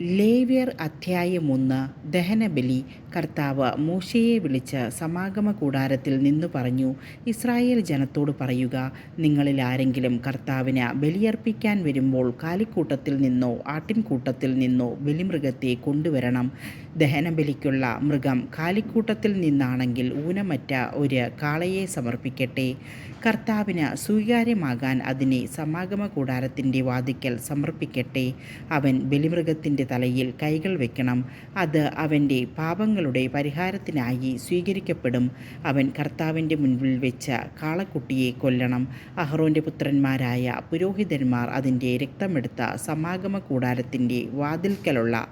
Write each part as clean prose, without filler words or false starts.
ലേവ്യർ അധ്യായം 1. ദഹനബലി. കർത്താവ് മോശയെ വിളിച്ച് സമാഗമ കൂടാരത്തിൽ നിന്നു പറഞ്ഞു, ഇസ്രായേൽ ജനത്തോട് പറയുക, നിങ്ങളിൽ ആരെങ്കിലും കർത്താവിന് ബലിയർപ്പിക്കാൻ വരുമ്പോൾ കാലിക്കൂട്ടത്തിൽ നിന്നോ ആട്ടിൻകൂട്ടത്തിൽ നിന്നോ ബലിമൃഗത്തെ കൊണ്ടുവരണം. ദഹനബലിക്കുള്ള മൃഗം കാലിക്കൂട്ടത്തിൽ നിന്നാണെങ്കിൽ ഊനമറ്റ ഒരു കാളയെ സമർപ്പിക്കട്ടെ. കർത്താവിന് സ്വീകാര്യമാകാൻ അതിനെ സമാഗമ കൂടാരത്തിൻ്റെ വാതിക്കൽ സമർപ്പിക്കട്ടെ. അവൻ ബലിമൃഗത്തിൻ്റെ തലയിൽ കൈകൾ വയ്ക്കണം. അത് അവൻ്റെ പാപങ്ങളുടെ പരിഹാരത്തിനായി സ്വീകരിക്കപ്പെടും. അവൻ കർത്താവിൻ്റെ മുൻപിൽ വെച്ച കാളക്കുട്ടിയെ കൊല്ലണം. അഹ്റോൻ്റെ പുത്രന്മാരായ പുരോഹിതന്മാർ അതിൻ്റെ രക്തമെടുത്ത സമാഗമ കൂടാരത്തിൻ്റെ വാതിൽക്കലുള്ള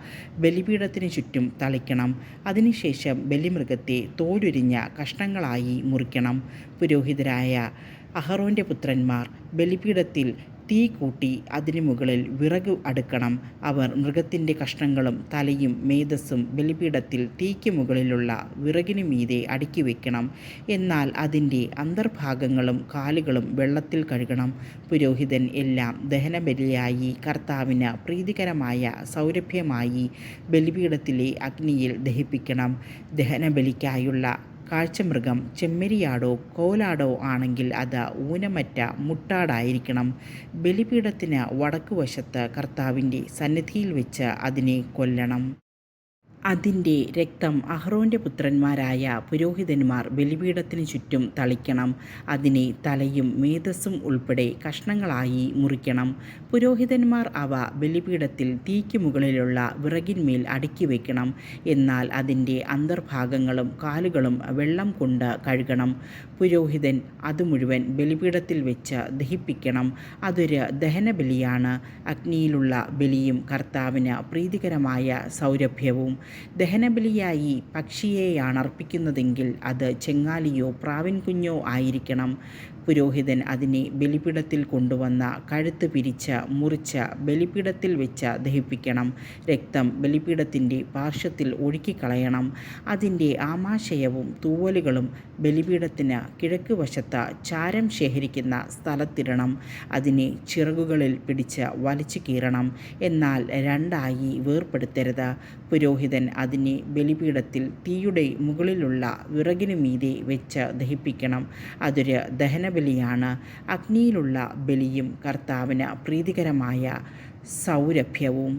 ബലിപീഠത്തിന് ചുറ്റും തളിക്കണം. അതിനുശേഷം ബലിമൃഗത്തെ തോലുരിഞ്ഞ കഷ്ണങ്ങളായി മുറിക്കണം. പുരോഹിതരായ അഹ്റോൻ്റെ പുത്രന്മാർ ബലിപീഠത്തിൽ തീ കൂട്ടി അതിനു മുകളിൽ വിറക് അടുക്കണം. അവർ മൃഗത്തിൻ്റെ കഷ്ണങ്ങളും തലയും മേധസ്സും ബലിപീഠത്തിൽ തീയ്ക്ക് മുകളിലുള്ള വിറകിനു മീതെ അടുക്കി വയ്ക്കണം. എന്നാൽ അതിൻ്റെ അന്തർഭാഗങ്ങളും കാലുകളും വെള്ളത്തിൽ കഴുകണം. പുരോഹിതൻ എല്ലാം ദഹനബലിയായി കർത്താവിന് പ്രീതികരമായ സൗരഭ്യമായി ബലിപീഠത്തിലെ അഗ്നിയിൽ ദഹിപ്പിക്കണം. ദഹനബലിക്കായുള്ള കാഴ്ചമൃഗം ചെമ്മരിയാടോ കോലാടോ ആണെങ്കിൽ അത് ഊനമറ്റ മുട്ടാടായിരിക്കണം. ബലിപീഠത്തിന് വടക്കുവശത്ത് കർത്താവിൻ്റെ സന്നിധിയിൽ വെച്ച് അതിനെ കൊല്ലണം. അതിൻ്റെ രക്തം അഹ്റോൻ്റെ പുത്രന്മാരായ പുരോഹിതന്മാർ ബലിപീഠത്തിന് ചുറ്റും തളിക്കണം. അതിനെ തലയും മേധസ്സും ഉൾപ്പെടെ കഷ്ണങ്ങളായി മുറിക്കണം. പുരോഹിതന്മാർ അവ ബലിപീഠത്തിൽ തീയ്ക്ക് മുകളിലുള്ള വിറകിന്മേൽ അടുക്കി വയ്ക്കണം. എന്നാൽ അതിൻ്റെ അന്തർഭാഗങ്ങളും കാലുകളും വെള്ളം കൊണ്ട് കഴുകണം. പുരോഹിതൻ അത് മുഴുവൻ ബലിപീഠത്തിൽ വെച്ച് ദഹിപ്പിക്കണം. അതൊരു ദഹനബലിയാണ്, അഗ്നിയിലുള്ള ബലിയും കർത്താവിന് പ്രീതികരമായ സൗരഭ്യവും. ദഹനബലിയായി പക്ഷിയെയാണർപ്പിക്കുന്നതെങ്കിൽ അത് ചെങ്ങാലിയോ പ്രാവിൻകുഞ്ഞോ ആയിരിക്കണം. പുരോഹിതൻ അതിനെ ബലിപീഠത്തിൽ കൊണ്ടുവന്ന കഴുത്ത് പിരിച്ച് മുറിച്ച് ബലിപീഠത്തിൽ വെച്ച് ദഹിപ്പിക്കണം. രക്തം ബലിപീഠത്തിൻ്റെ പാർശ്വത്തിൽ ഒഴുക്കിക്കളയണം. അതിൻ്റെ ആമാശയവും തൂവലുകളും ബലിപീഠത്തിന് കിഴക്ക് വശത്ത് ചാരം ശേഖരിക്കുന്ന സ്ഥലത്തിടണം. അതിനെ ചിറകുകളിൽ പിടിച്ച് വലിച്ചു കീറണം, എന്നാൽ രണ്ടായി വേർപെടുത്തരുത്. പുരോഹിതൻ അതിനെ ബലിപീഠത്തിൽ തീയുടെ മുകളിലുള്ള വിറകിനു മീതെ വെച്ച് ദഹിപ്പിക്കണം. അതൊരു ദഹനബലിയാണ്, അഗ്നിയിലുള്ള ബലിയും കർത്താവിന് പ്രീതികരമായ സൗരഭ്യവും.